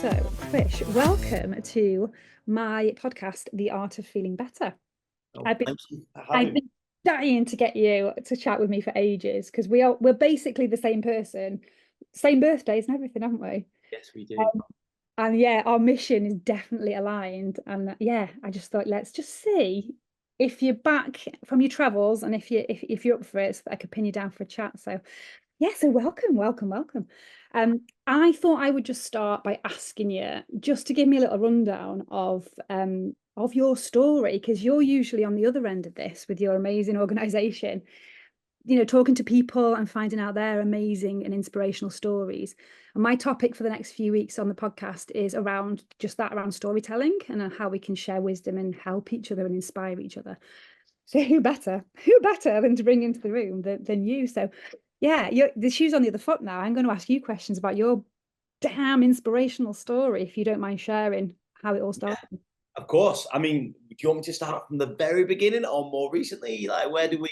So, Krish, welcome to my podcast, The Art of Feeling Better. Oh, I've been thank you for I've having me. been dying to get you to chat with me for ages because we're basically the same person, same birthdays and everything, haven't we? Yes, we do. And yeah, our mission is definitely aligned. And yeah, I just thought let's just see if you're back from your travels and if you're up for it, so that I could pin you down for a chat. So yeah, so welcome, welcome, welcome. I thought I would just start by asking you just to give me a little rundown of your story, because you're usually on the other end of this with your amazing organization, talking to people and finding out their amazing and inspirational stories. And my topic for the next few weeks on the podcast is around just that, around storytelling and how we can share wisdom and help each other and inspire each other. So who better than to bring into the room than you? So yeah, the shoe's on the other foot now. I'm going to ask you questions about your damn inspirational story, if you don't mind sharing how it all Yeah, started. of course. I mean, do you want me to start from the very beginning or more recently? Like, where do we?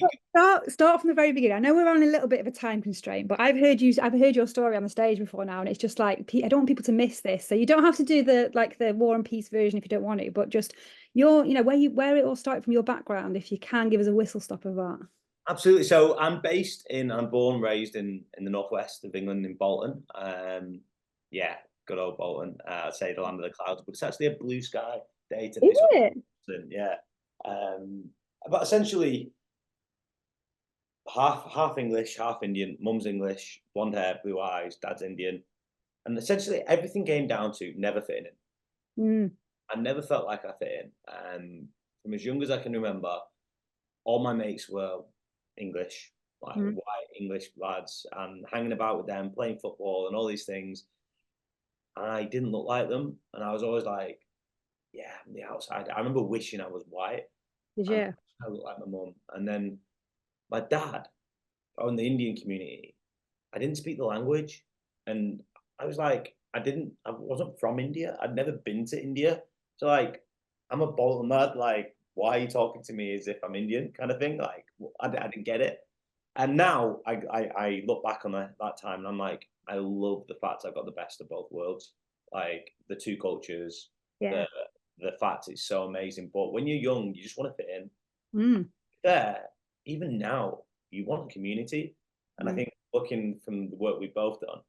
Start from the very beginning. I know we're on a little bit of a time constraint, but I've heard your story on the stage before now, and it's just like I don't want people to miss this. So you don't have to do the War and Peace version if you don't want to, but just where it all started from your background, if you can give us a whistle stop of that. Absolutely. So I'm born and raised in the northwest of England in Bolton. Yeah, good old Bolton. I'd say the land of the clouds, but it's actually a blue sky day today. Is So it? yeah, um, but essentially half English, half Indian. Mum's English, blonde hair, blue eyes. Dad's Indian, and essentially everything came down to never fitting in. Mm, I never felt like I fit in. From as young as I can remember, all my mates were English, like mm. white English lads, and hanging about with them, playing football and all these things. I didn't look like them, and I was always like, "Yeah, I'm the outsider." I remember wishing I was white Did and you? I looked like my mum. And then my dad, in the Indian community, I didn't speak the language, and I was like, I wasn't from India. I'd never been to India, so like, I'm a Bolton lad. Like, why are you talking to me as if I'm Indian, kind of thing? Like, I didn't get it. And now I look back on that time and I'm like, I love the fact I got the best of both worlds, like the two cultures, Yeah. the the fact it's so amazing. But when you're young, you just want to fit in. Mm, There, even now, you want a community. And I mm. think looking from the work we've both done,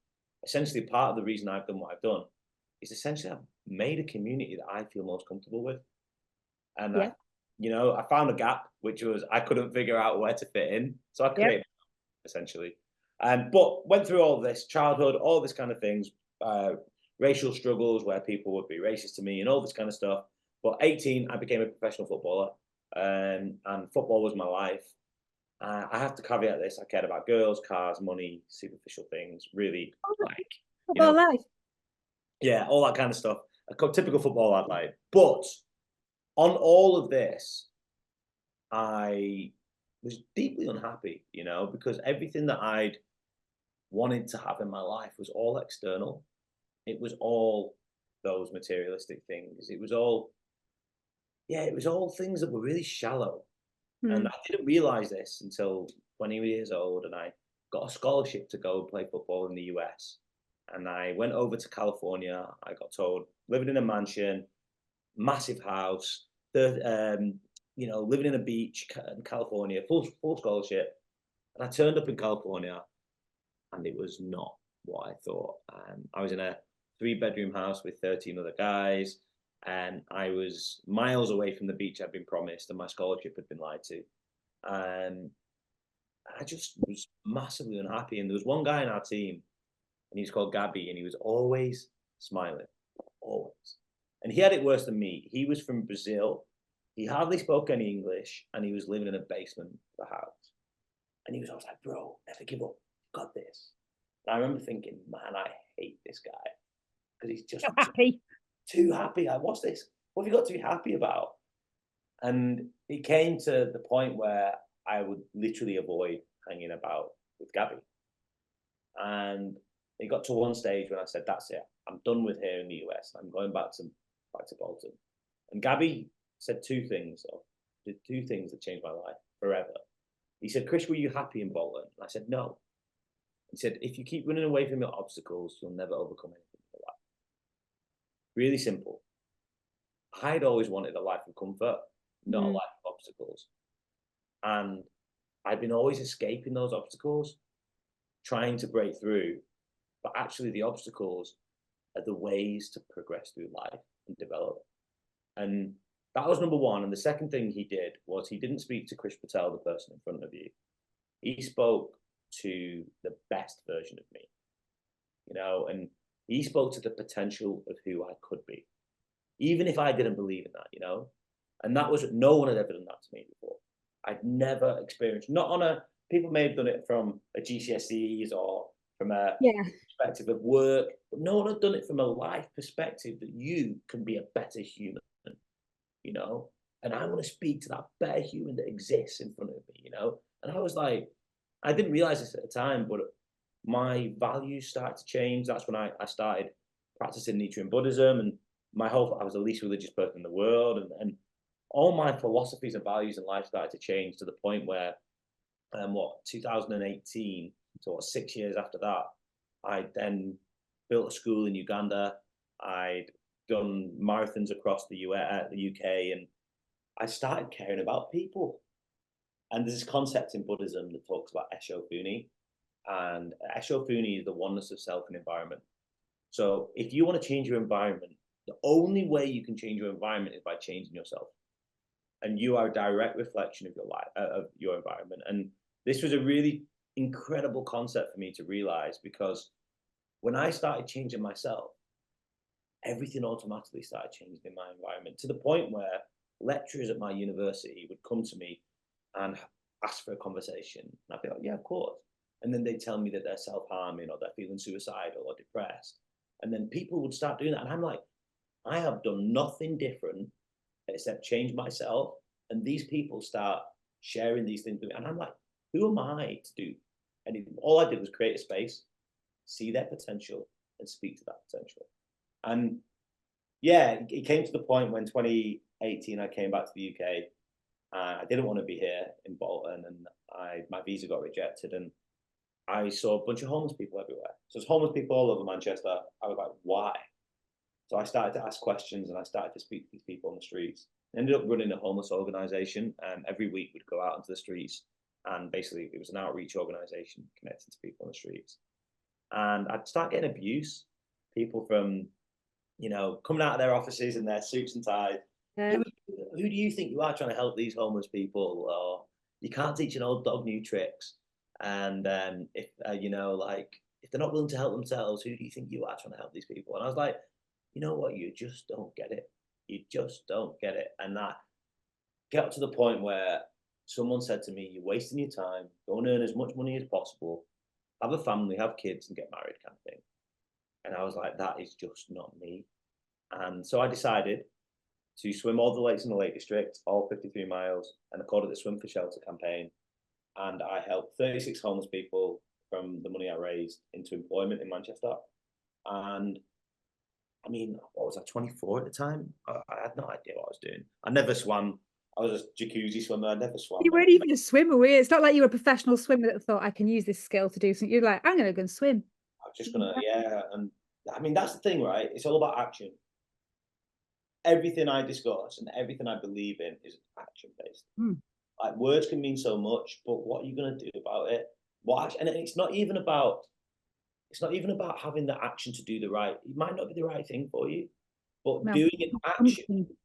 essentially part of the reason I've done what I've done is essentially I've made a community that I feel most comfortable with. And Yeah. I found a gap, which was I couldn't figure out where to fit in. So I Yeah. created essentially. But went through all this childhood, all this kind of things, uh, racial struggles where people would be racist to me and all this kind of stuff. But 18, I became a professional footballer, and football was my life. I have to caveat this: I cared about girls, cars, money, superficial things. Really, like you Football know, life. yeah, all that kind of stuff. A typical football lad, like. But on all of this, I was deeply unhappy, because everything that I'd wanted to have in my life was all external. It was all those materialistic things. It was all things that were really shallow. And Mm. I didn't realize this until 20 years old. And I got a scholarship to go and play football in the US. And I went over to California. I got told living in a mansion, massive house, living in a beach in California, full scholarship. And I turned up in California and it was not what I thought. I was in a 3-bedroom house with 13 other guys, and I was miles away from the beach I'd been promised, and my scholarship had been lied to. Um, I just was massively unhappy. And there was one guy in our team, and he was called Gabby, and he was always smiling, always. And he had it worse than me. He was from Brazil. He hardly spoke any English, and he was living in a basement of the house. And he was always like, "Bro, never give up. You've got this." And I remember thinking, man, I hate this guy because he's just Happy. too happy. Like, what's this? What have you got to be happy about? And it came to the point where I would literally avoid hanging about with Gabby. And it got to one stage when I said, "That's it. I'm done with here in the US. I'm going back to Bolton." And Gabby said did two things that changed my life forever. He said, "Chris, were you happy in Bolton?" And I said, "No." He said, "If you keep running away from your obstacles, you'll never overcome anything in life." Really simple. I'd always wanted a life of comfort, not a Mm. life of obstacles. And I've been always escaping those obstacles, trying to break through. But actually, the obstacles are the ways to progress through life and develop. And that was number one. And the second thing he did was he didn't speak to Krish Patel, the person in front of you. He spoke to the best version of me, and he spoke to the potential of who I could be, even if I didn't believe in that. And that was, no one had ever done that to me before. I'd never experienced, not on a, people may have done it from a GCSEs or from a Yeah. perspective of work, but no one had done it from a life perspective that you can be a better human, you know? And I want to speak to that better human that exists in front of me. And I was like, I didn't realize this at the time, but my values started to change. That's when I started practicing Nichiren Buddhism, and I was the least religious person in the world, and all my philosophies and values in life started to change to the point where, 2018, so 6 years after that, I then built a school in Uganda. I'd done marathons across the UK, and I started caring about people. And there's this concept in Buddhism that talks about Eshofuni, and Eshofuni is the oneness of self and environment. So if you want to change your environment, the only way you can change your environment is by changing yourself. And you are a direct reflection of your life, of your environment. And this was a really incredible concept for me to realize, because when I started changing myself, everything automatically started changing in my environment, to the point where lecturers at my university would come to me and ask for a conversation. And I'd be like, yeah, of course. And then they'd tell me that they're self-harming or they're feeling suicidal or depressed. And then people would start doing that. And I'm like, I have done nothing different except change myself. And these people start sharing these things with me. And I'm like, who am I to do anything? All I did was create a space, see their potential, and speak to that potential. And yeah, it came to the point when 2018 I came back to the UK. I didn't want to be here in Bolton, and my visa got rejected, and I saw a bunch of homeless people everywhere. So there's homeless people all over Manchester. I was like, why? So I started to ask questions, and I started to speak to these people on the streets. I ended up running a homeless organization, and every week we'd go out into the streets, and basically it was an outreach organization connected to people on the streets. And I'd start getting abuse, people from, coming out of their offices in their suits and ties. Yeah. Who do you think you are trying to help these homeless people? Or you can't teach an old dog new tricks. And if if they're not willing to help themselves, who do you think you are trying to help these people? And I was like, you know what? You just don't get it. You just don't get it. And that got to the point where someone said to me, "You're wasting your time. Go and earn as much money as possible. Have a family, have kids, and get married," kind of thing. And I was like, that is just not me. And so I decided to swim all the lakes in the Lake District, all 53 miles, and I called it the Swim for Shelter campaign. And I helped 36 homeless people from the money I raised into employment in Manchester. And I mean, what was I, 24 at the time? I had no idea what I was doing. I never swam. I was a jacuzzi swimmer. I never swam. You weren't even a swimmer, were you? It's not like you were a professional swimmer that thought, I can use this skill to do something. You're like, I'm going to go and swim. I'm just going to, yeah. And I mean, that's the thing, right? It's all about action. Everything I discuss and everything I believe in is action based. Like, words can mean so much, but what are you going to do about it? And it's not even about having the action to do the right. It might not be the right thing for you, but No. doing an action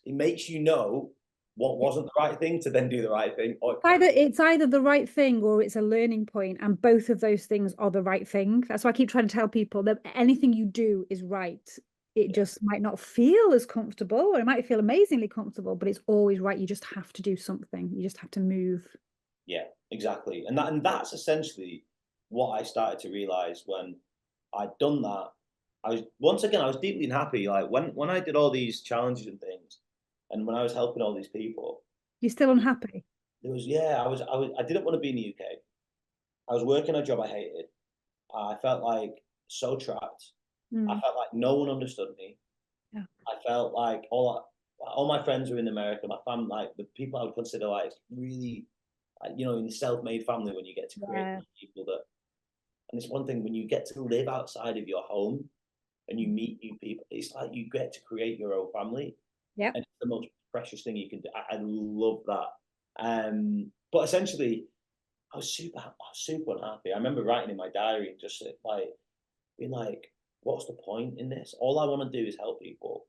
makes you know what wasn't the right thing to then do the right thing. It's either the right thing or it's a learning point, and both of those things are the right thing. That's why I keep trying to tell people that anything you do is right. It just might not feel as comfortable, or it might feel amazingly comfortable, but it's always right. You just have to do something. You just have to move. Yeah, exactly. And that's essentially what I started to realize when I'd done that. I was deeply unhappy. Like, when I did all these challenges and things, and when I was helping all these people, You're still unhappy? I didn't want to be in the UK. I was working a job I hated. I felt like so trapped. I felt like no one understood me. Yeah. I felt like all my friends were in America. My family, like the people I would consider like really, in the self-made family, when you get to create people that, and it's one thing when you get to live outside of your home and you meet new people. It's like you get to create your own family, Yep. and it's the most precious thing you can do. I love that. But essentially, I was super unhappy. I remember writing in my diary and just like being like, "What's the point in this? All I want to do is help people.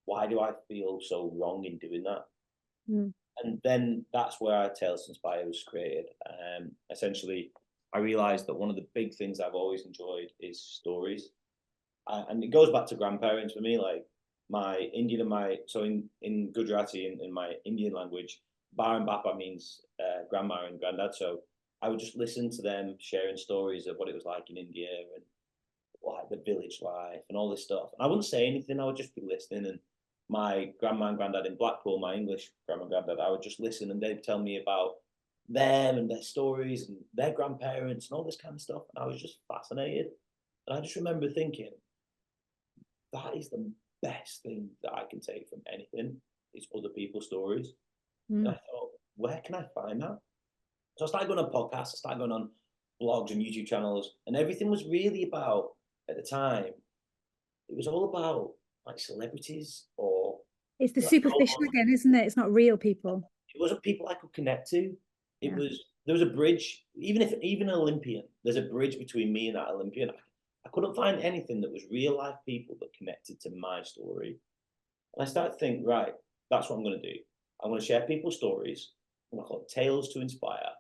Why do I feel so wrong in doing that?" Mm. And then that's where Tales to Inspire was created. Essentially, I realized that one of the big things I've always enjoyed is stories. And it goes back to grandparents for me. Like my Indian and my, so in Gujarati, in my Indian language, Bar and Bapa means grandma and granddad. So I would just listen to them sharing stories of what it was like in India and like the village life and all this stuff. And I wouldn't say anything, I would just be listening. And my grandma and granddad in Blackpool, my English grandma and granddad, I would just listen and they'd tell me about them and their stories and their grandparents and all this kind of stuff. And I was just fascinated. And I just remember thinking, that is the best thing that I can take from anything is other people's stories. And I Mm. thought, where can I find that? So I started going on podcasts, I started going on blogs and YouTube channels, and everything was really about, at the time, it was all about like celebrities or It's the like, superficial again, isn't it? It's not real people. it wasn't people I could connect to. It Yeah. was there was a bridge, even an Olympian, there's a bridge between me and that Olympian. I couldn't find anything that was real life people that connected to my story. And I started to think, right, that's what I'm going to do. I'm going to share people's stories. I'm going to call it Tales to Inspire.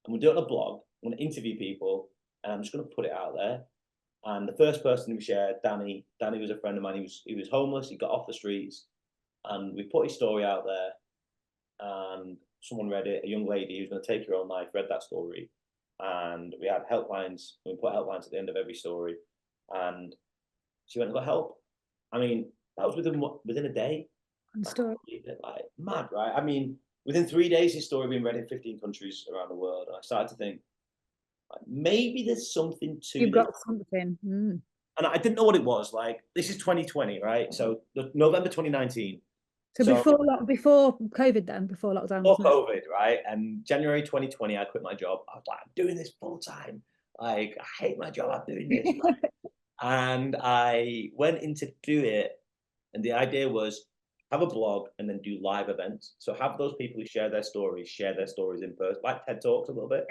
I'm going to do it on a blog. I'm going to interview people, and I'm just going to put it out there. And the first person we shared, Danny. Danny was a friend of mine. He was homeless. He got off the streets, and we put his story out there. And someone read it. A young lady who's going to take her own life read that story, and we had helplines. We put helplines at the end of every story, and she went and got help. I mean, that was within a day. And I story. can't believe it. Like mad, right? I mean, within 3 days, his story being read in 15 countries around the world, and I started to think like, maybe there's something to You've this. got something. Mm. And I didn't know what it was. Like this is 2020, right? So November 2019. So So before COVID then, before lockdown, before wasn't it? COVID, right? And January 2020, I quit my job. I was like, I'm doing this full time. Like I hate my job. I'm doing this. And I went in to do it. And the idea was have a blog and then do live events. So have those people who share their stories in person, like TED Talks a little bit.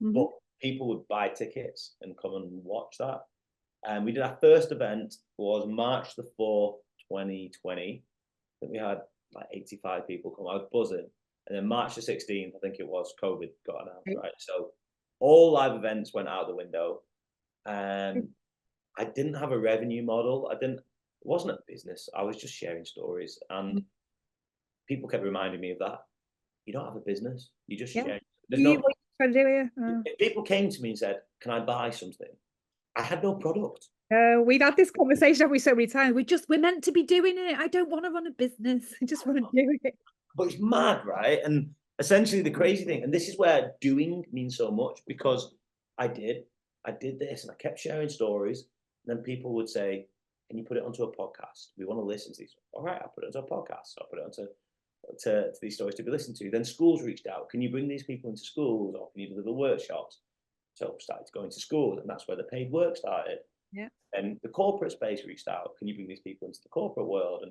Hmm. But people would buy tickets and come and watch that. And we did our first event was March the 4th, 2020. I think we had like 85 people come. I was buzzing. And then March the 16th, I think it was, COVID got announced, right? So all live events went out the window. And I didn't have a revenue model. It wasn't a business. I was just sharing stories. And people kept reminding me of that. You don't have a business. You just Yeah. share. There's no, What you trying to do here? if people came to me and said, can I buy something? I had no product. We've had this conversation, haven't we, so many times. We're meant to be doing it. I don't want to run a business. I just want to do it. But it's mad, right? And essentially the crazy thing, and this is where doing means so much because I did. I did this and I kept sharing stories. And then people would say, can you put it onto a podcast? We want to listen to these. All right, I'll put it onto a podcast. I'll put it onto to these stories to be listened to. Then schools reached out. Can you bring these people into schools or can you deliver workshops? So I started going to schools, and that's where the paid work started. Yeah. And the corporate space reached out. Can you bring these people into the corporate world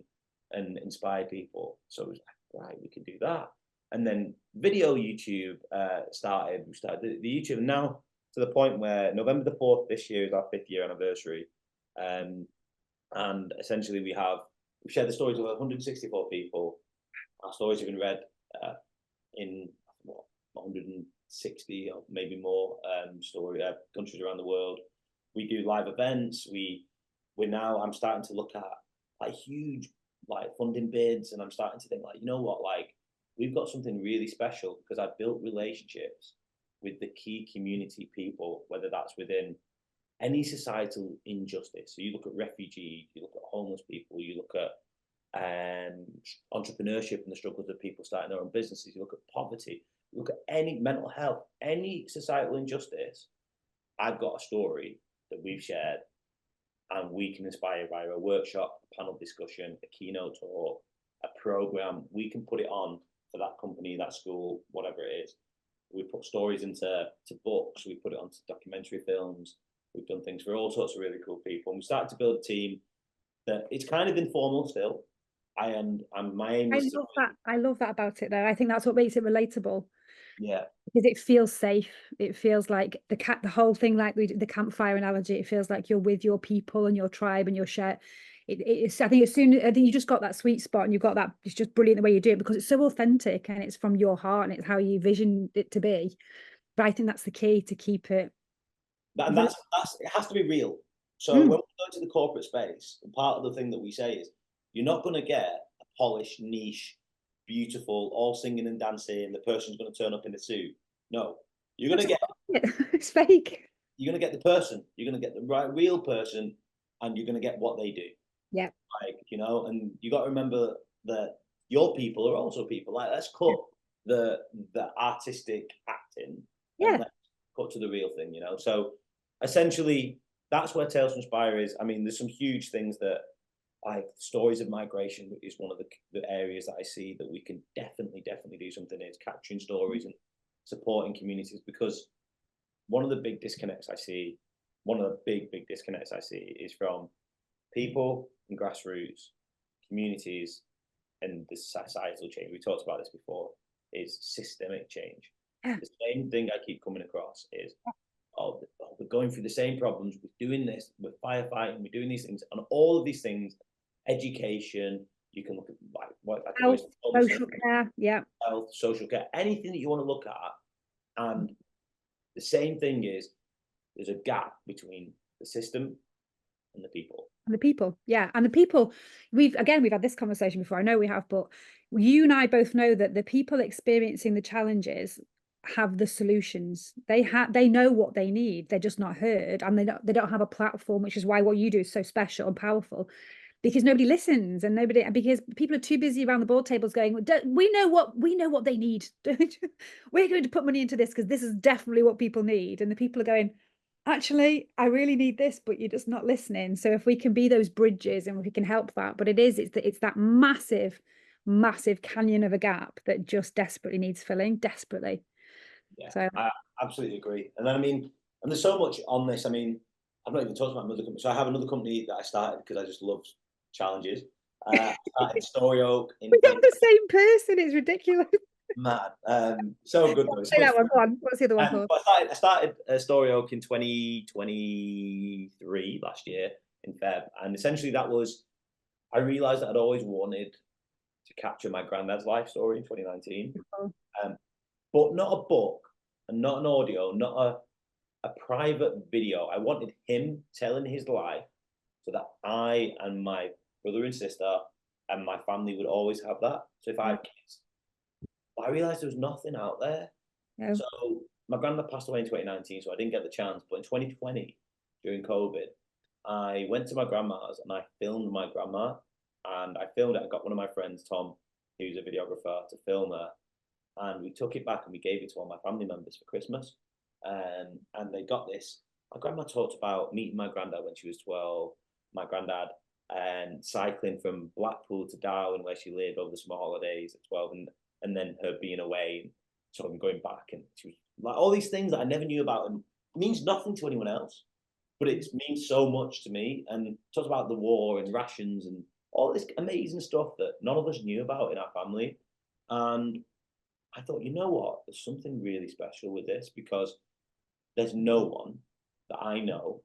and inspire people? So it was like, right, we can do that. And then video YouTube started. We started the YouTube, and now to the point where November the 4th this year is our 5th year anniversary. And essentially we've shared the stories of 164 people. Our stories have been read in what 160 or maybe more countries around the world. We do live events. I'm starting to look at like huge like funding bids, and I'm starting to think like, you know what, like we've got something really special because I've built relationships with the key community people, whether that's within any societal injustice. So you look at refugees, you look at homeless people, you look at entrepreneurship and the struggles of people starting their own businesses, you look at poverty, you look at any mental health, any societal injustice. I've got a story that we've shared and we can inspire via a workshop, a panel discussion, a keynote talk, a program. We can put it on for that company, that school, whatever it is. We put stories into books, we put it onto documentary films. We've done things for all sorts of really cool people. And we started to build a team that it's kind of informal still. And my aim I is to, love that. I love that about it though. I think that's what makes it relatable yeah, because it feels safe. It feels like the whole thing, like the campfire analogy. It feels like you're with your people and your tribe and your share. It's. I think I think you just got that sweet spot and you've got that. It's just brilliant the way you do it because it's so authentic and it's from your heart and it's how you vision it to be. But I think that's the key to keep it. and rel- that's it has to be real. So when Mm, we go into the corporate space, part of the thing that we say is you're not going to get a polished, niche, beautiful, all singing and dancing. The person's going to turn up in a suit. No, you're going that's to get it's fake. you're going to get the person. You're going to get the right real person, and you're going to get what they do. Yeah. Like, and you got to remember that your people are also people. Like, let's cut the artistic acting and Yeah. let's cut to the real thing. So essentially, that's where Tales from Spire is. I mean, there's some huge things that, like, stories of migration is one of the areas that I see that we can definitely do something is capturing stories and supporting communities, because one of the big disconnects I see, one of the big disconnects I see is from people and grassroots communities and the societal change. We talked about this before, is systemic change. Yeah. The same thing I keep coming across is, we're going through the same problems, we're doing this, we're firefighting, we're doing these things, and all of these things, education, you can look at like I Health, always say, social care. Yeah. health, social care, anything that you want to look at. And the same thing is there's a gap between the system and the people. And the people, yeah, and the people, we've had this conversation before. I know we have, but you and I both know that the people experiencing the challenges have the solutions. They know what they need. They're just not heard, and they don't have a platform, which is why what you do is so special and powerful, because nobody listens and nobody because people are too busy around the board tables going, we know what they need. We're going to put money into this because this is definitely what people need, and the people are going, actually, I really need this, but you're just not listening. So if we can be those bridges and we can help that, but it's that massive canyon of a gap that just desperately needs filling, desperately. Yeah, So I absolutely agree. And then, I mean, and there's so much on this. I mean, I've not even talked about another company. So I have another company that I started because I just love challenges. I started Story Oak in we 20. have the same person. It's ridiculous. Man, so good though. So Say much that one. fun. Go on. What's the other one called? But I started Story Oak in 2023 last year in Feb, and essentially that was, I realised that I'd always wanted to capture my granddad's life story in 2019, um, but not a book and not an audio, not a private video. I wanted him telling his life so that I and my brother and sister and my family would always have that. So if I Yeah. have kids, but I realized there was nothing out there. No. So my granddad passed away in 2019, so I didn't get the chance. But in 2020, during COVID, I went to my grandma's and I filmed my grandma. And I filmed it. I got one of my friends, Tom, who's a videographer, to film her. And we took it back and we gave it to all my family members for Christmas. And they got this. My grandma talked about meeting my granddad when she was 12, my granddad, and cycling from Blackpool to Darwin, where she lived over the summer holidays at 12, and then her being away and sort of going back. And she was like, all these things that I never knew about, and it means nothing to anyone else, but it means so much to me. And talks about the war and rations and all this amazing stuff that none of us knew about in our family. And I thought, you know what? There's something really special with this, because there's no one that I know.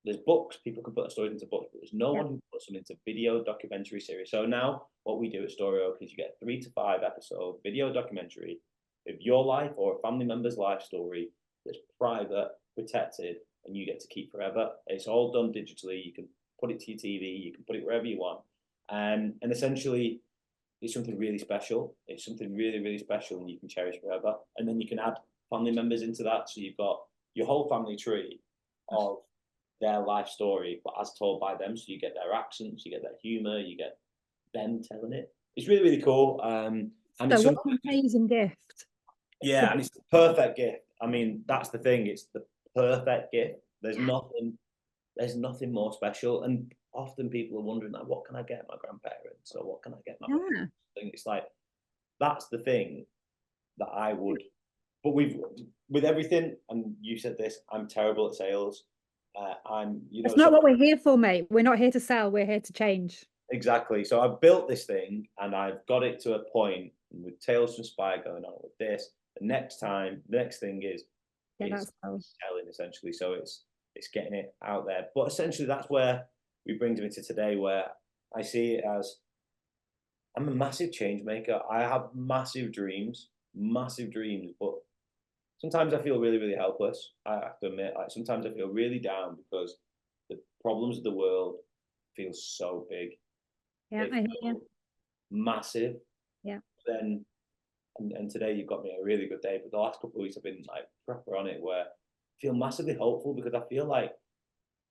There's books, people can put their stories into books, but there's no Yeah. one who puts them into video documentary series. So now what we do at Story Oak is you get 3 to 5 episode video documentary of your life or a family member's life story that's private, protected, and you get to keep forever. It's all done digitally. You can put it to your TV, you can put it wherever you want. And essentially, it's something really special. It's something really special, and you can cherish forever. And then you can add family members into that. So you've got your whole family tree of their life story, but as told by them. So you get their accents, you get their humor, you get them telling it. It's really cool. And it's So what something, an amazing gift. yeah, and it's the perfect gift. I mean, that's the thing. It's the perfect gift. There's nothing more special. And often people are wondering, like, what can I get my grandparents, or what can I get my parents? Yeah. It's like, that's the thing that I would. But with everything, and you said this, I'm terrible at sales. I'm, That's so not what we're here for, mate. We're not here to sell. We're here to change. exactly. So I've built this thing and I've got it to a point with Tales to Inspire going on with this. The next thing Yeah, is that's cool. selling essentially. So it's getting it out there. But essentially that's where we bring me to today, where I see it as I'm a massive change maker. I have massive dreams, but sometimes I feel really, really helpless. I have to admit, like sometimes I feel really down because the problems of the world feel so big. Yeah, They I hear feel you. massive. Yeah. Then and today you've got me a really good day, but the last couple of weeks I've been like proper on it where I feel massively hopeful because I feel like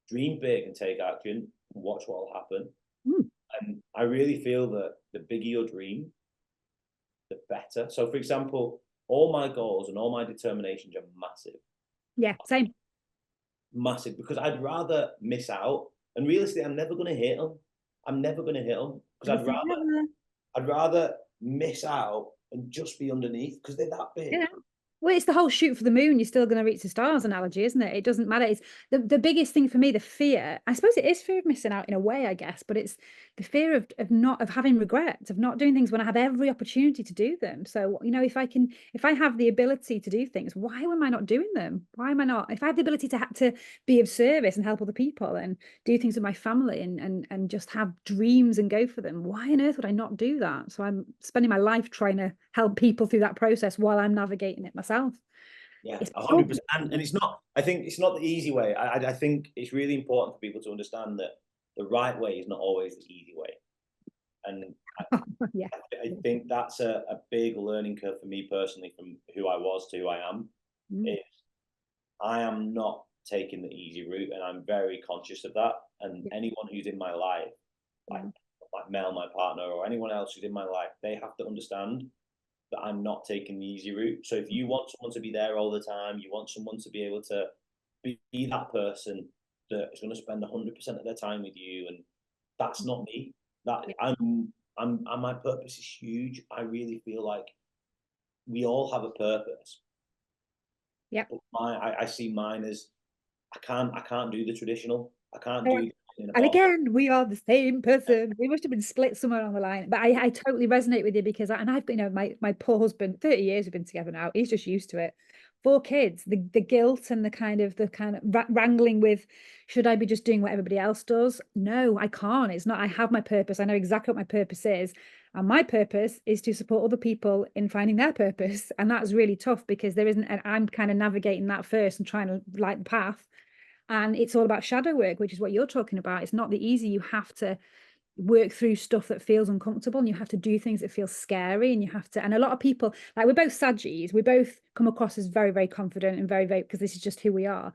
dream big and take action and watch what will happen. Mm. And I really feel that the bigger your dream, the better. So, for example, all my goals and all my determinations are massive, Yeah, same. massive, because I'd rather miss out. And realistically, I'm never going to hit them. I'm never going to hit them because Never say never. I'd rather miss out and just be underneath because they're that big. Yeah. Well, it's the whole shoot for the moon, you're still going to reach the stars analogy, isn't it? It doesn't matter. It's the biggest thing for me, the fear. I suppose it is fear of missing out in a way, I guess, but it's the fear of not of having regrets, of not doing things when I have every opportunity to do them. So, if I have the ability to do things, why am I not doing them? Why am I not? If I have the ability to be of service and help other people and do things with my family and just have dreams and go for them, why on earth would I not do that? So I'm spending my life trying to help people through that process while I'm navigating it myself. Yeah, It's 100%. And it's not. I think it's not the easy way. I think it's really important for people to understand that the right way is not always the easy way. And yeah. I think that's a big learning curve for me personally from who I was to who I am. Mm, Is I am not taking the easy route, and I'm very conscious of that. And yeah, anyone who's in my life, like yeah, Mel, my partner, or anyone else who's in my life, they have to understand that I'm not taking the easy route. So if you want someone to be there all the time, you want someone to be able to be that person that is going to spend 100% of their time with you, and that's not me. That yeah, and my purpose is huge. I really feel like we all have a purpose, yeah. but I see mine as I can't do the traditional. I can't Yeah. do in a And box. again, we are the same person. We must have been split somewhere on the line. But I totally resonate with you because I've been, my poor husband, 30 years we've been together now. He's just used to it. 4 kids, the guilt and the kind of wrangling with, should I be just doing what everybody else does? No, I can't. It's not, I have my purpose. I know exactly what my purpose is. And my purpose is to support other people in finding their purpose. And that's really tough because there isn't, and I'm kind of navigating that first and trying to light the path. And it's all about shadow work, which is what you're talking about. It's not the easy. You have to work through stuff that feels uncomfortable and you have to do things that feel scary and you have to, and a lot of people, like we're both Saggies, we both come across as very, very confident and very, very, because this is just who we are.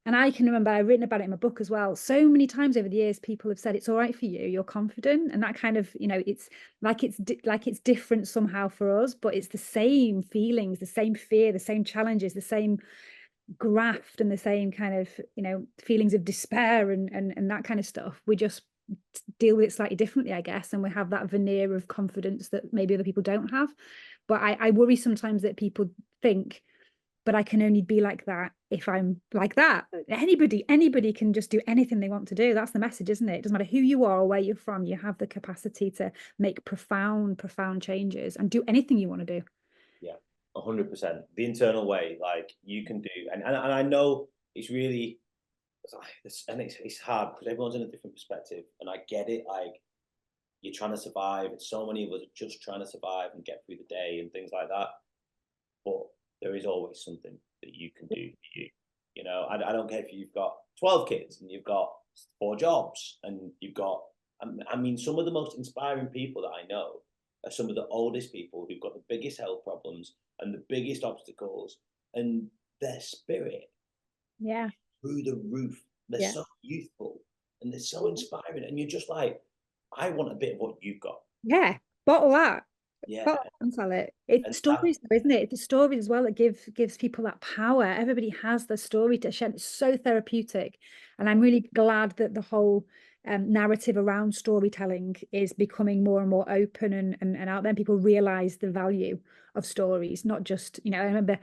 And I can remember I've written about it in my book as well. So many times over the years, people have said it's all right for you. You're confident, and that kind of, it's like it's different somehow for us, but it's the same feelings, the same fear, the same challenges, the same graft, and the same kind of feelings of despair and that kind of stuff. We just deal with it slightly differently, I guess, and we have that veneer of confidence that maybe other people don't have. But I worry sometimes that people think, but I can only be like that if I'm like that. Anybody can just do anything they want to do. That's the message, isn't it? It doesn't matter who you are or where you're from. You have the capacity to make profound changes and do anything you want to do. Yeah, 100%. The internal way, like you can do, and I know it's really, it's hard because everyone's in a different perspective, and I get it. Like you're trying to survive, and so many of us are just trying to survive and get through the day and things like that. But there is always something that you can do for you. I don't care if you've got 12 kids and you've got 4 jobs and you've got. I mean, some of the most inspiring people that I know are some of the oldest people who've got the biggest health problems and the biggest obstacles, and their spirit Yeah, through the roof. They're yeah, so youthful and they're so inspiring, and you're just like, I want a bit of what you've got. yeah. Bottle that. Yeah, But and tell it. It's and that, stories, though, isn't it? It's the stories as well that gives people that power. Everybody has the story to share. It's so therapeutic, and I'm really glad that the whole narrative around storytelling is becoming more and more open and out there. And people realize the value of stories, not just I remember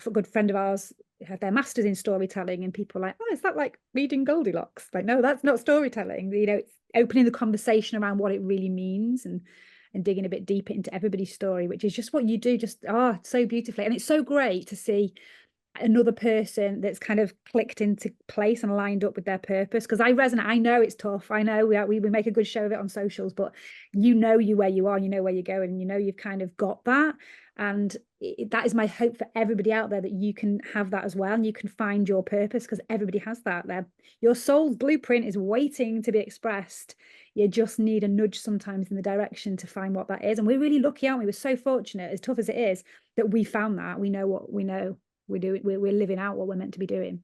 a good friend of ours. have their masters in storytelling, and people are like, oh, is that like reading Goldilocks? Like, no, that's not storytelling. You know, it's opening the conversation around what it really means, and digging a bit deeper into everybody's story, which is just what you do, just so beautifully. And it's so great to see another person that's kind of clicked into place and lined up with their purpose, because I resonate. I know it's tough. I know we make a good show of it on socials, but you know you where you are, you know where you're going, and you know you've kind of got that. And that is my hope for everybody out there, that you can have that as well, and you can find your purpose, because everybody has that there. Your soul's blueprint is waiting to be expressed. You just need a nudge sometimes in the direction to find what that is. And we're really lucky, aren't we? We're so fortunate, as tough as it is, that we found that. We know what we know. We're living out what we're meant to be doing.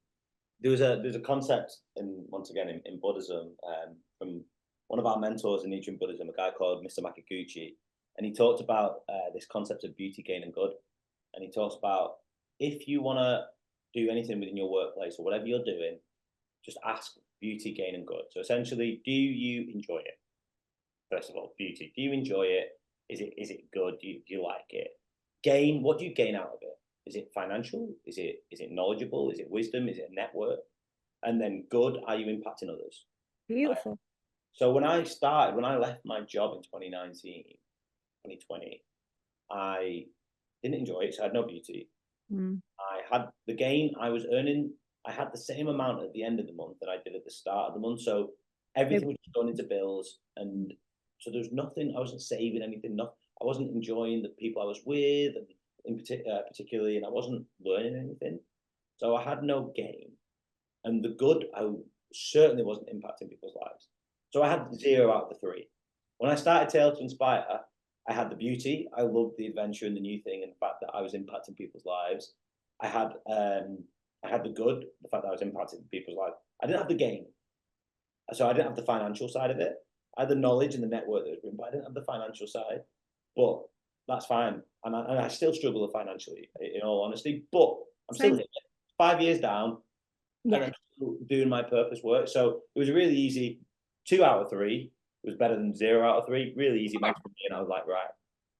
There's a concept once again in Buddhism, from one of our mentors in Nichiren Buddhism, a guy called Mr. Makiguchi, and he talked about this concept of beauty, gain, and good. And he talks about, if you want to do anything within your workplace or whatever you're doing, just ask beauty, gain, and good. So essentially, do you enjoy it? First of all, beauty. Do you enjoy it? Is it good? Do you like it? Gain. What do you gain out of it? Is it financial? Is it knowledgeable? Is it wisdom? Is it a network? And then good, are you impacting others? Right? Beautiful. So when I left my job in 2019, 2020, I didn't enjoy it, so I had no beauty. Mm. I had the gain I was earning, I had the same amount at the end of the month that I did at the start of the month. So everything was going into bills. And so there's nothing, I wasn't saving anything, I wasn't enjoying the people I was with, and particularly, and I wasn't learning anything. So I had no gain. And the good, I certainly wasn't impacting people's lives. So I had 0 out of the 3. When I started Tale to Inspire, I had the beauty. I loved the adventure and the new thing, and the fact that I was impacting people's lives. I had the good, the fact that I was impacting people's lives. I didn't have the gain. So I didn't have the financial side of it. I had the knowledge and the network that was bringing, but I didn't have the financial side. But that's fine. And I still struggle financially, in all honesty, but I'm still here, 5 years down, and I'm still doing my purpose work. So it was really easy. 2 out of 3 was better than 0 out of 3. Really easy math for me. And I was like, right,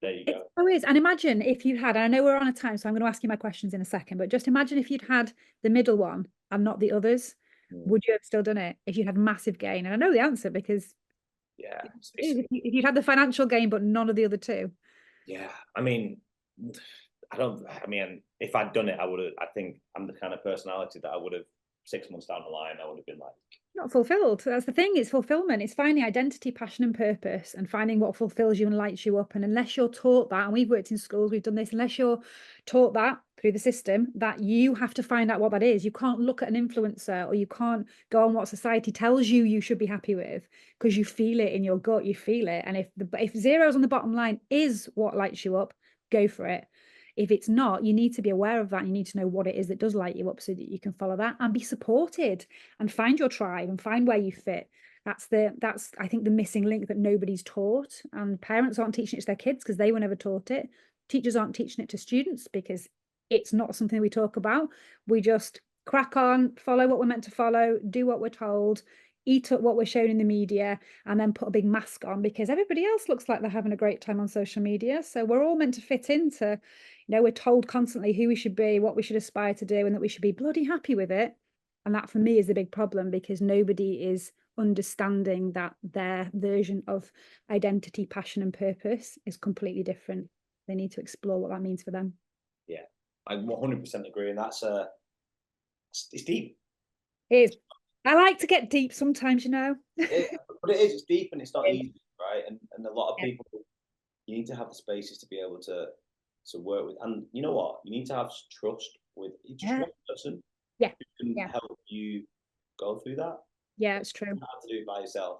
there you go. It always, and imagine if you'd had, I know we're on a time, so I'm going to ask you my questions in a second, but just imagine if you'd had the middle one and not the others, would you have still done it if you had massive gain? And I know the answer, because Yeah. if you'd had the financial gain but none of the other two. Yeah. I mean, if I'd done it, I think I'm the kind of personality that I would have, 6 months down the line, I would have been like, Not fulfilled. That's the thing. It's fulfillment. It's finding identity, passion, and purpose, and finding what fulfills you and lights you up. And unless you're taught that, and we've worked in schools, we've done this, unless you're taught that through the system, that you have to find out what that is. You can't look at an influencer, or you can't go on what society tells you should be happy with, because you feel it in your gut. You feel it. And if zeros on the bottom line is what lights you up, go for it. If it's not, you need to be aware of that. And you need to know what it is that does light you up, so that you can follow that and be supported, and find your tribe and find where you fit. That's I think the missing link that nobody's taught, and parents aren't teaching it to their kids because they were never taught it. Teachers aren't teaching it to students because it's not something we talk about. We just crack on, follow what we're meant to follow, do what we're told, eat up what we're shown in the media, and then put a big mask on because everybody else looks like they're having a great time on social media. So we're all meant to fit into, we're told constantly who we should be, what we should aspire to do, and that we should be bloody happy with it. And that for me is the big problem, because nobody is understanding that their version of identity, passion, and purpose is completely different. They need to explore what that means for them. yeah, I 100% agree. And it's deep. It is. I like to get deep sometimes, But it's deep, and it's not easy, right? And a lot of people, you need to have the spaces to be able to work with. And you know what? You need to have trust with just one person who can help you go through that. Yeah, it's true. You don't have to do it by yourself.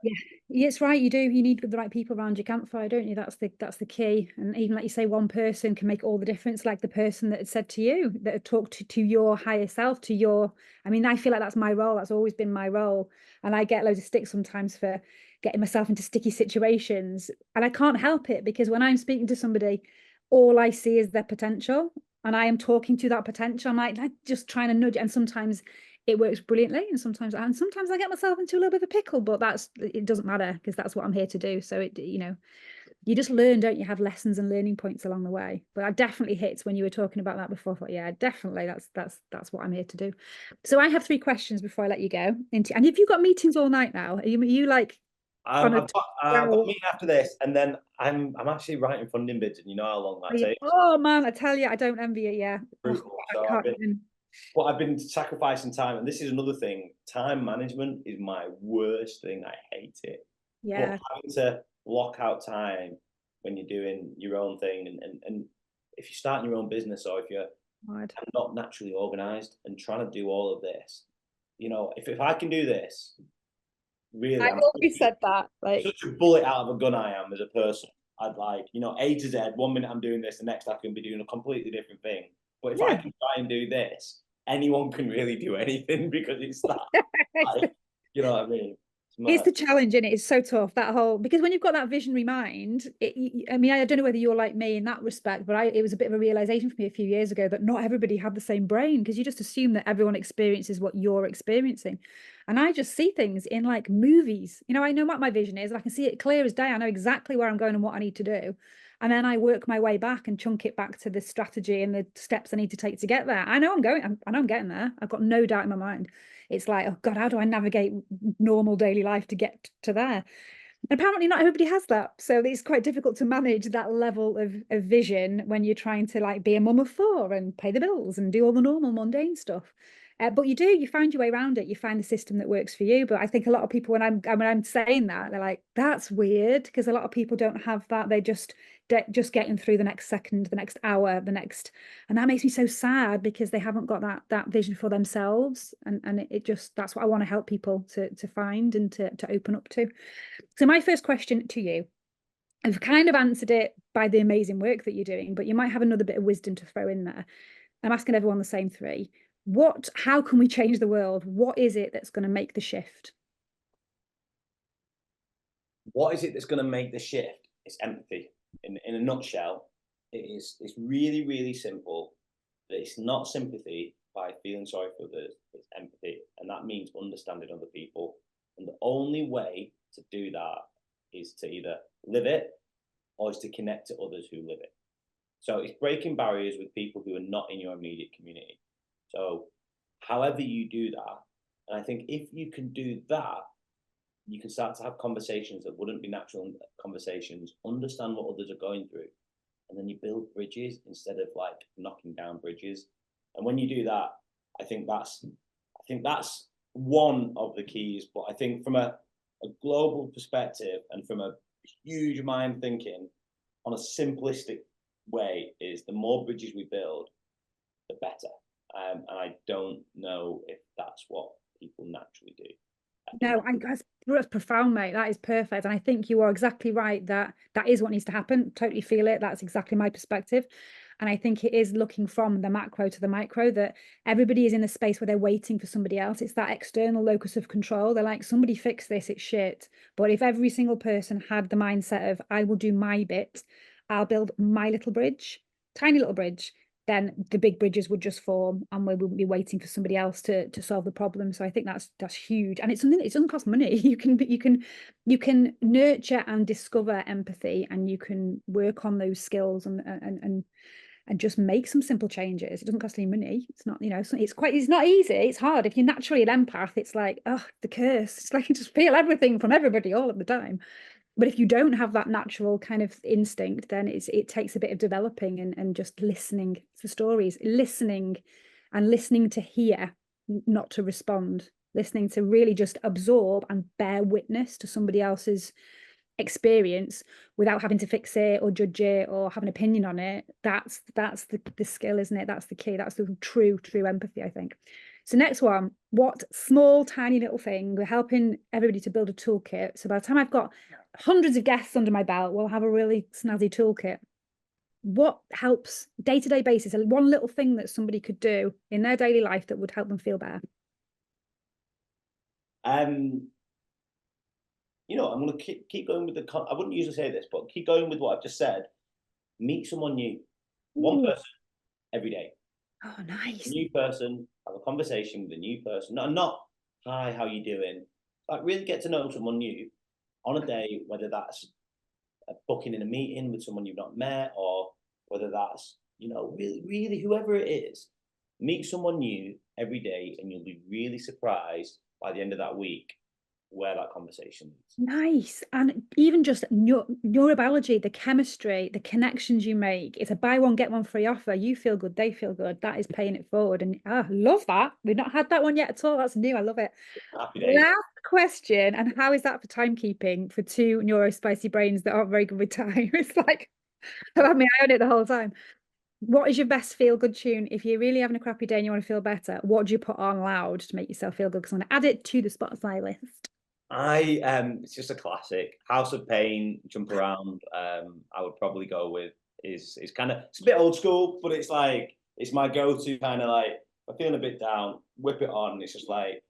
Yeah, it's right. You do. You need the right people around your campfire, don't you? That's the key. And even like you say, one person can make all the difference. Like the person that had said to you, that had talked to your higher self, to your. I mean, I feel like that's my role. That's always been my role. And I get loads of stick sometimes for getting myself into sticky situations, and I can't help it, because when I'm speaking to somebody, all I see is their potential, and I am talking to that potential. I'm like just trying to nudge, and sometimes it works brilliantly, and sometimes I get myself into a little bit of a pickle, but it doesn't matter, because that's what I'm here to do. So you just learn, don't you, have lessons and learning points along the way. But I definitely hit when you were talking about that before. I thought, yeah, definitely, that's what I'm here to do. So I have 3 questions before I let you go. And have you got meetings all night now? Are you like on a I've got a meeting after this, and then I'm actually writing funding bids, and you know how long that takes. Oh man, I tell you, I don't envy it. Yeah. Oh, Brutal. I So can't even. I've been sacrificing time, and this is another thing. Time management is my worst thing. I hate it. But Yeah. having to block out time when you're doing your own thing, and if you're starting your own business, or if you're Hard. not naturally organized and trying to do all of this, if I can do this, really, I always said that. Like, such a bullet out of a gun I am as a person. I'd like, A to Z, 1 minute I'm doing this, the next I can be doing a completely different thing. But if I yeah. can try and do this, anyone can really do anything because it's that, like, you know what I mean? It's It's mad. the challenge, and it? It's so tough, that whole, because when you've got that visionary mind, I mean, I don't know whether you're like me in that respect, but it was a bit of a realization for me a few years ago that not everybody had the same brain, because you just assume that everyone experiences what you're experiencing. And I just see things in like movies. I know what my vision is, and I can see it clear as day. I know exactly where I'm going and what I need to do. And then I work my way back and chunk it back to the strategy and the steps I need to take to get there. I know I know I'm getting there. I've got no doubt in my mind. It's like, oh God, how do I navigate normal daily life to get to there? And apparently not everybody has that. So it's quite difficult to manage that level of vision when you're trying to like be a mum of 4 and pay the bills and do all the normal mundane stuff. But you find your way around it. You find the system that works for you. But I think a lot of people, when I'm saying that, they're like, that's weird, because a lot of people don't have that. They just getting through the next second, the next hour, and that makes me so sad, because they haven't got that vision for themselves. And it just, that's what I want to help people to find and to open up to. So my first question to you, I've kind of answered it by the amazing work that you're doing, but you might have another bit of wisdom to throw in there. I'm asking everyone the same 3. How can we change the world? What is it that's going to make the shift? What is it that's going to make the shift? It's empathy. In a nutshell, it's really, really simple. That it's not sympathy by feeling sorry for others, it's empathy. And that means understanding other people. And the only way to do that is to either live it or is to connect to others who live it. So it's breaking barriers with people who are not in your immediate community. So however you do that, and I think if you can do that, you can start to have conversations that wouldn't be natural conversations, understand what others are going through, and then you build bridges instead of like knocking down bridges. And when you do that, I think that's one of the keys. But I think from a global perspective and from a huge mind thinking on a simplistic way is the more bridges we build, the better. And I don't know if that's what people naturally do. No, that's profound, mate. That is perfect. And I think you are exactly right that that is what needs to happen. Totally feel it. That's exactly my perspective. And I think it is looking from the macro to the micro, that everybody is in a space where they're waiting for somebody else. It's that external locus of control. They're like, somebody fix this, it's shit. But if every single person had the mindset of, I will do my bit, I'll build my little bridge, tiny little bridge, then the big bridges would just form, and we wouldn't be waiting for somebody else to solve the problem. So I think that's huge, and it's something that it doesn't cost money. You can nurture and discover empathy, and you can work on those skills and just make some simple changes. It doesn't cost any money. It's not, it's not easy. It's hard. If you're naturally an empath, it's like, oh, the curse. It's like you just feel everything from everybody all of the time. But if you don't have that natural kind of instinct, then it takes a bit of developing and just listening to stories, listening to hear, not to respond, listening to really just absorb and bear witness to somebody else's experience without having to fix it or judge it or have an opinion on it. That's the skill, isn't it? That's the key. That's the true empathy, I think. So next one, what small, tiny little thing, we're helping everybody to build a toolkit. So by the time I've got hundreds of guests under my belt, we'll have a really snazzy toolkit. What helps day-to-day basis, one little thing that somebody could do in their daily life that would help them feel better? I'm going to keep going with I wouldn't usually say this, but keep going with what I've just said. Meet someone new, one Ooh. person every day. Oh, A nice. new person, have a conversation with a new person. Not hi, how you doing? Like really get to know someone new on a day, whether that's booking in a meeting with someone you've not met, or whether that's, really whoever it is, meet someone new every day, and you'll be really surprised by the end of that week where that conversation leads. Nice. And even just neurobiology, the chemistry, the connections you make. It's a buy one, get one free offer. You feel good, they feel good. That is paying it forward. And love that. We've not had that one yet at all. That's new. I love it. Happy days. Last question. And how is that for timekeeping for two neurospicy brains that aren't very good with time? It's like, I mean, I own it the whole time. What is your best feel good tune? If you're really having a crappy day and you want to feel better, what do you put on loud to make yourself feel good? Because I'm going to add it to the Spotify list. It's just a classic. House of Pain, Jump Around. I would probably go with is kind of, it's a bit old school, but it's like it's my go-to kind of like, I'm feeling a bit down, whip it on. It's just like,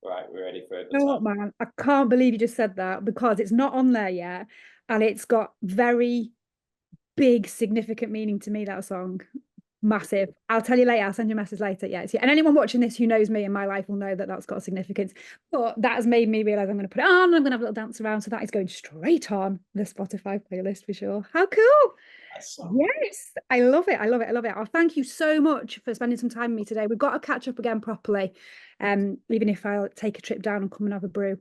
right, we're ready for a good You know what, time. man? I can't believe you just said that because it's not on there yet, and it's got very big, significant meaning to me. That song, massive. I'll tell you later. I'll send you a message later. Yeah, and anyone watching this who knows me in my life will know that that's got a significance. But that has made me realize I'm going to put it on. I'm going to have a little dance around. So that is going straight on the Spotify playlist for sure. How cool! Yes, I love it. I love it. I love it. Oh, thank you so much for spending some time with me today. We've got to catch up again properly. Even if I'll take a trip down and come and have a brew,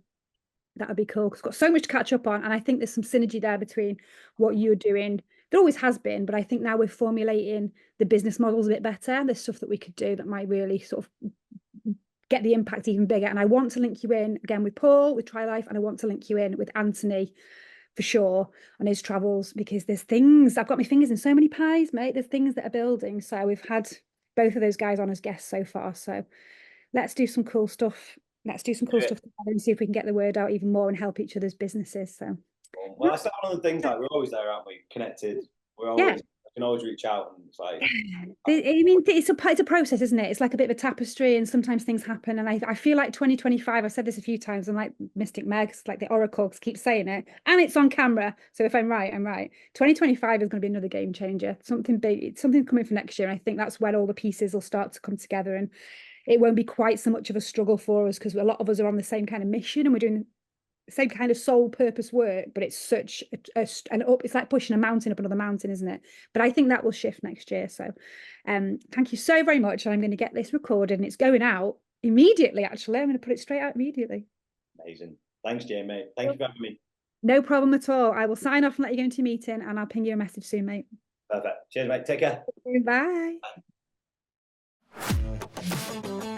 that would be cool. Because I've got so much to catch up on. And I think there's some synergy there between what you're doing. There always has been, but I think now we're formulating the business models a bit better. There's stuff that we could do that might really sort of get the impact even bigger. And I want to link you in again with Paul, with Try Life, and I want to link you in with Anthony for sure on his travels, because there's things, I've got my fingers in so many pies, mate. There's things that are building. So we've had both of those guys on as guests so far. So let's do some cool stuff. Let's do some cool stuff together and see if we can get the word out even more and help each other's businesses. So well, that's one of the things, like, we're always there, aren't we? Connected. We're yeah. always, I can always reach out, and it's like, I mean, it's a process, isn't it? It's like a bit of a tapestry, and sometimes things happen. And I feel like 2025, I've said this a few times, I'm like Mystic Megs, like the Oracle keeps saying it, and it's on camera. So if I'm right, I'm right. 2025 is going to be another game changer. Something big, something coming for next year. And I think that's when all the pieces will start to come together, and it won't be quite so much of a struggle for us because a lot of us are on the same kind of mission and we're doing same kind of soul purpose work, but it's such an up, it's like pushing a mountain up another mountain, isn't it? But I think that will shift next year. So thank you so very much. I'm going to get this recorded and it's going out immediately. Actually, I'm going to put it straight out immediately. Amazing. Thanks, Jay, mate. Thank you for having me. No problem at all. I will sign off and let you go into your meeting, and I'll ping you a message soon, mate. Perfect. Cheers, mate. Take care. Bye. Bye.